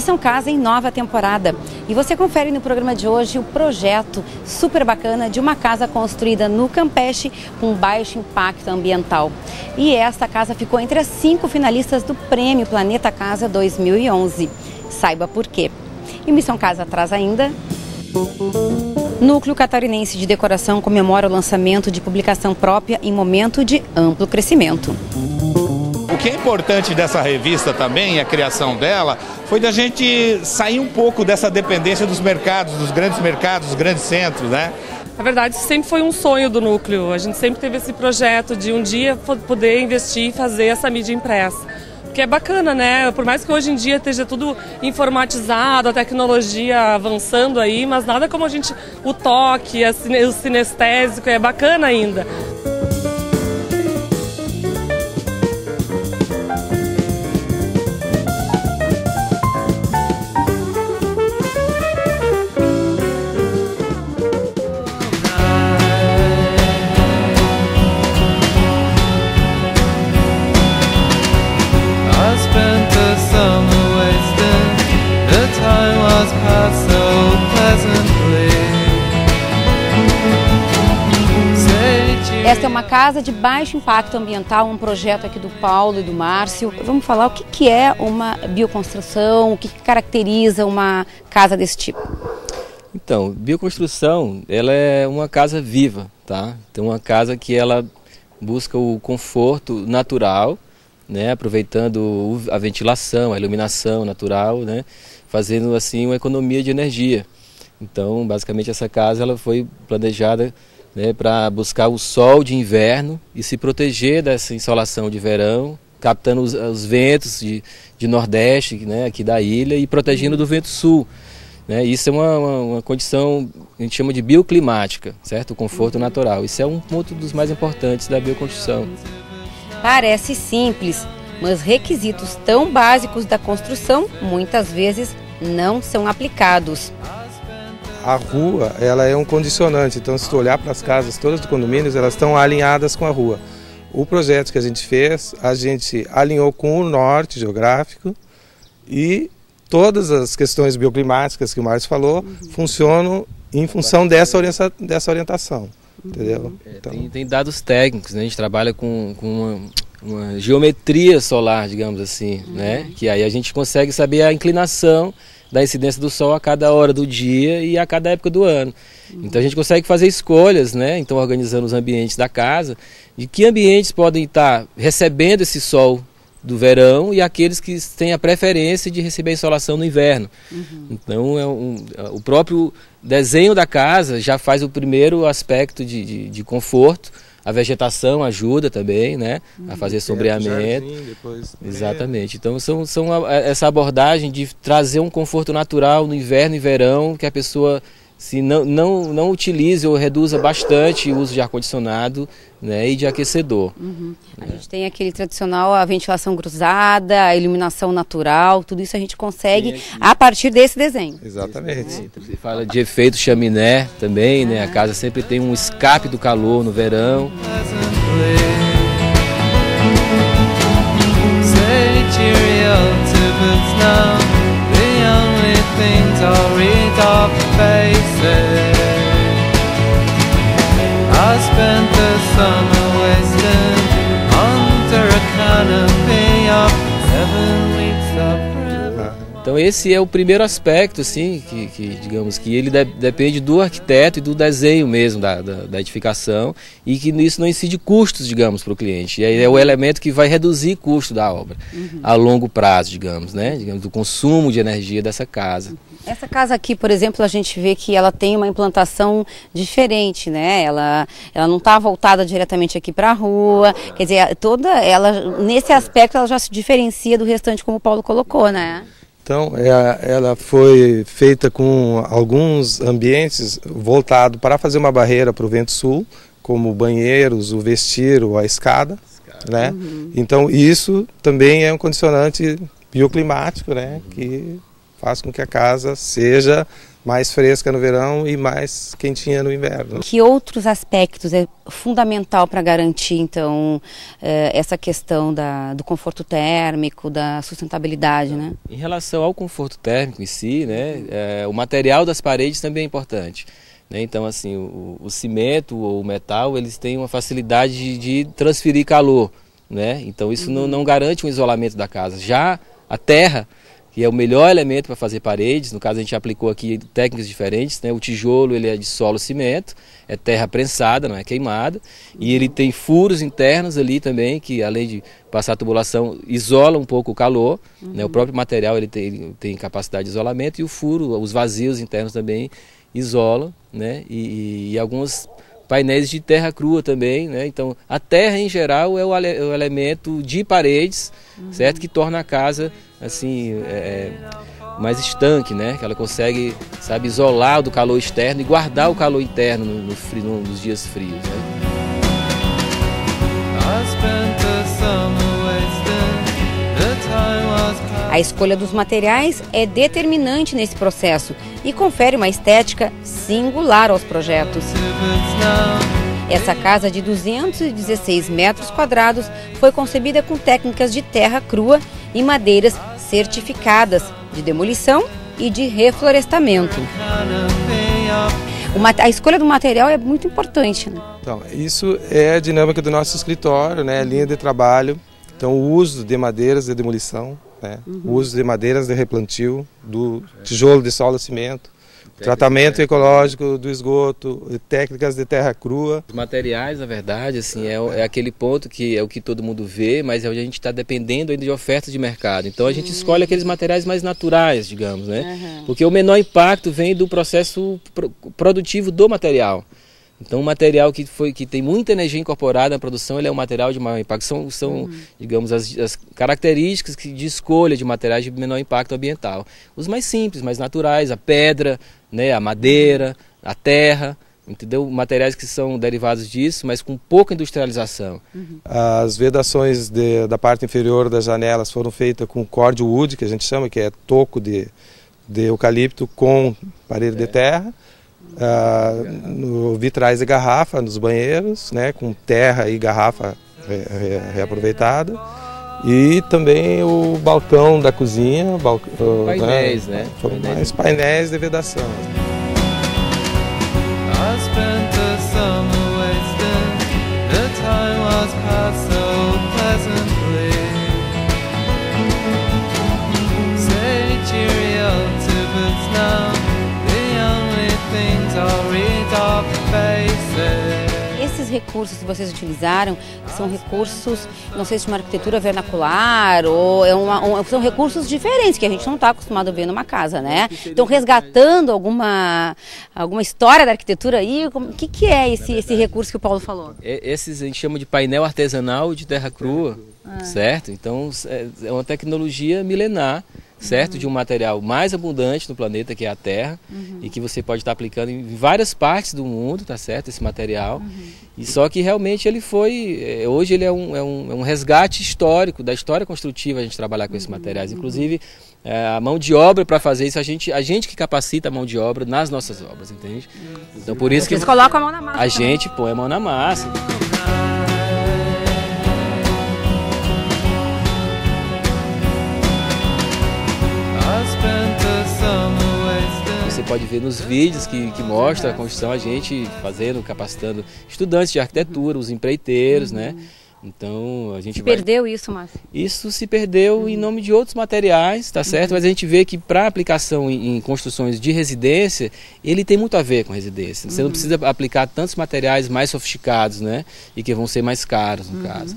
Missão Casa em nova temporada. E você confere no programa de hoje o projeto super bacana de uma casa construída no Campeche com baixo impacto ambiental. E esta casa ficou entre as 5 finalistas do Prêmio Planeta Casa 2011. Saiba por quê. E Missão Casa traz ainda... Núcleo Catarinense de Decoração comemora o lançamento de publicação própria em momento de amplo crescimento. O que é importante dessa revista também, a criação dela, foi da gente sair um pouco dessa dependência dos mercados, dos grandes centros, né? Na verdade, sempre foi um sonho do Núcleo. A gente sempre teve esse projeto de um dia poder investir e fazer essa mídia impressa. Porque é bacana, né? Por mais que hoje em dia esteja tudo informatizado, a tecnologia avançando aí, mas nada como o toque, o sinestésico, é bacana ainda. Esta é uma casa de baixo impacto ambiental, um projeto aqui do Paulo e do Márcio. Vamos falar o que é uma bioconstrução, o que caracteriza uma casa desse tipo? Então, bioconstrução, ela é uma casa viva, tá? Então, uma casa que ela busca o conforto natural, né? Aproveitando a ventilação, a iluminação natural, né? Fazendo assim uma economia de energia. Então, basicamente, essa casa ela foi planejada, né, para buscar o sol de inverno e se proteger dessa insolação de verão, captando os ventos de nordeste, né, aqui da ilha, e protegendo do vento sul. Né? Isso é uma condição que a gente chama de bioclimática, certo? O conforto natural. Isso é um ponto dos mais importantes da bioconstrução. Parece simples, mas requisitos tão básicos da construção muitas vezes não são aplicados. A rua, ela é um condicionante, então se tu olhar para as casas todas do condomínio, elas estão alinhadas com a rua. O projeto que a gente fez, a gente alinhou com o norte geográfico e todas as questões bioclimáticas que o Márcio falou funcionam em função dessa orientação, entendeu? Então... Tem dados técnicos, né? A gente trabalha com uma geometria solar, digamos assim, né? Que aí a gente consegue saber a inclinação da incidência do sol a cada hora do dia e a cada época do ano. Então a gente consegue fazer escolhas, né? Então organizando os ambientes da casa, de que ambientes podem estar recebendo esse sol do verão e aqueles que têm a preferência de receber a insolação no inverno. Então o próprio desenho da casa já faz o primeiro aspecto de conforto. A vegetação ajuda também, né, a fazer sombreamento. Exatamente. Então essa abordagem de trazer um conforto natural no inverno e verão, que a pessoa se não utilize ou reduza bastante o uso de ar-condicionado, né, e de aquecedor. A gente tem aquele tradicional, a ventilação cruzada, a iluminação natural, tudo isso a gente consegue a partir desse desenho. Exatamente. Você fala de efeito chaminé também, né? A casa sempre tem um escape do calor no verão. Então esse é o primeiro aspecto, assim, que digamos que ele depende do arquiteto e do desenho mesmo da edificação, e que isso não incide custos, digamos, para o cliente. E aí é o elemento que vai reduzir custo da obra a longo prazo, digamos, né? Digamos, do consumo de energia dessa casa. Essa casa aqui, por exemplo, a gente vê que ela tem uma implantação diferente, né? Ela não está voltada diretamente aqui para a rua, quer dizer, nesse aspecto ela já se diferencia do restante, como o Paulo colocou, né? Então, ela foi feita com alguns ambientes voltados para fazer uma barreira para o vento sul, como banheiros, o vestígio, a escada, né? Então, isso também é um condicionante bioclimático, né? Que faz com que a casa seja mais fresca no verão e mais quentinha no inverno. Que outros aspectos é fundamental para garantir, então, essa questão do conforto térmico, da sustentabilidade, né? Em relação ao conforto térmico em si, né, o material das paredes também é importante. Então, assim, o cimento ou o metal, eles têm uma facilidade de transferir calor, né? Então, isso não garante um isolamento da casa. Já a terra, que é o melhor elemento para fazer paredes, no caso a gente aplicou aqui técnicas diferentes, né? O tijolo ele é de solo cimento, é terra prensada, não é queimada, e ele tem furos internos ali também, que além de passar a tubulação, isola um pouco o calor, né? O próprio material ele tem capacidade de isolamento, e o furo, os vazios internos também isolam, né? E alguns painéis de terra crua também, né? Então a terra em geral é o elemento de paredes, certo? Que torna a casa assim mais estanque, né? Que ela consegue, sabe, isolar do calor externo e guardar o calor interno nos dias frios, né? A escolha dos materiais é determinante nesse processo e confere uma estética singular aos projetos. Essa casa de 216 metros quadrados foi concebida com técnicas de terra crua e madeiras certificadas de demolição e de reflorestamento. A escolha do material é muito importante, né? Então, isso é a dinâmica do nosso escritório, né? A linha de trabalho. Então, o uso de madeiras de demolição, né? O uso de madeiras de replantio, do tijolo de solo cimento, tratamento ecológico do esgoto, técnicas de terra crua. Os materiais, na verdade, assim, é aquele ponto que é o que todo mundo vê, mas é onde a gente está dependendo ainda de ofertas de mercado. Então a gente escolhe aqueles materiais mais naturais, digamos, né? Porque o menor impacto vem do processo produtivo do material. Então o material que tem muita energia incorporada na produção, ele é um material de maior impacto. São digamos, as características de escolha de materiais de menor impacto ambiental. Os mais simples, mais naturais, a pedra, né, a madeira, a terra, entendeu? Materiais que são derivados disso, mas com pouca industrialização. As vedações da parte inferior das janelas foram feitas com cord wood, que a gente chama, que é toco de eucalipto com parede de terra. No vitrais de garrafa nos banheiros, né, com terra e garrafa reaproveitada, e também o balcão da cozinha, painéis, né? Foram mais painéis de vedação. Esses recursos que vocês utilizaram são recursos, não sei se de uma arquitetura vernacular ou são recursos diferentes que a gente não está acostumado a ver numa casa, né? Então, resgatando alguma história da arquitetura aí, o que é esse recurso que o Paulo falou? Esses a gente chama de painel artesanal de terra crua, certo? Então, é uma tecnologia milenar, certo? De um material mais abundante no planeta, que é a terra, e que você pode estar aplicando em várias partes do mundo, tá certo? Esse material. E só que realmente ele hoje ele é um resgate histórico, da história construtiva, a gente trabalhar com esses materiais. Inclusive, a mão de obra para fazer isso, a gente que capacita a mão de obra nas nossas obras, entende? Então por isso que vocês colocam a mão na massa. A gente põe a mão na massa. Você pode ver nos vídeos que mostra a construção, a gente capacitando estudantes de arquitetura, os empreiteiros, né? Então a gente perdeu isso, Márcio? Isso se perdeu em nome de outros materiais, tá certo? Mas a gente vê que para aplicação em construções de residência, ele tem muito a ver com residência. Você não precisa aplicar tantos materiais mais sofisticados, né? E que vão ser mais caros, no caso.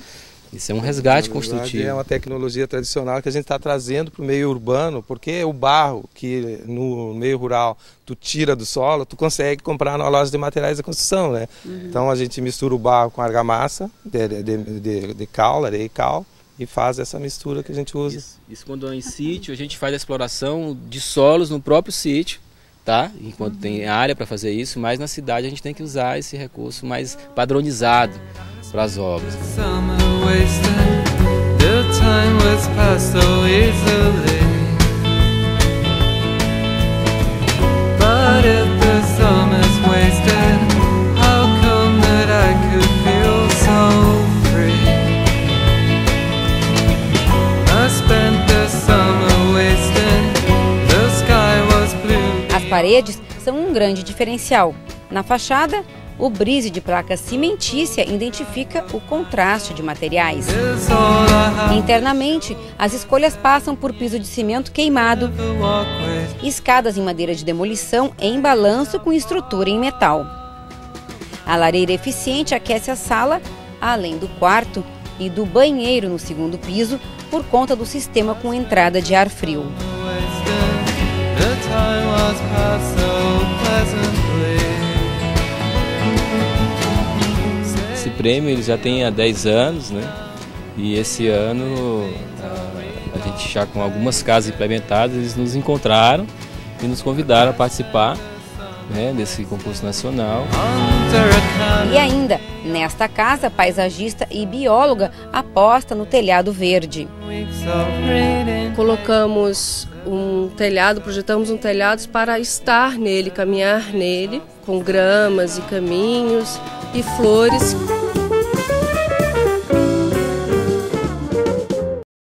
Isso é um resgate construtivo. É uma tecnologia tradicional que a gente está trazendo para o meio urbano, porque o barro que no meio rural tu tira do solo, tu consegue comprar na loja de materiais de construção, né? Então a gente mistura o barro com argamassa de cal, areia e cal, e faz essa mistura que a gente usa. Isso quando é em sítio, a gente faz a exploração de solos no próprio sítio, tá? Enquanto tem área para fazer isso, mas na cidade a gente tem que usar esse recurso mais padronizado para as obras. paredes são um grande diferencial. Na fachada, o brise de placa cimentícia identifica o contraste de materiais. Internamente, as escolhas passam por piso de cimento queimado, escadas em madeira de demolição em balanço com estrutura em metal. A lareira eficiente aquece a sala, além do quarto e do banheiro no segundo piso, por conta do sistema com entrada de ar frio. Esse prêmio ele já tem há 10 anos, né? E esse ano a gente já com algumas casas implementadas, eles nos encontraram e nos convidaram a participar, né, desse concurso nacional. E ainda, nesta casa, paisagista e bióloga aposta no telhado verde. Colocamos um telhado, projetamos um telhado para estar nele, caminhar nele, com gramas e caminhos e flores.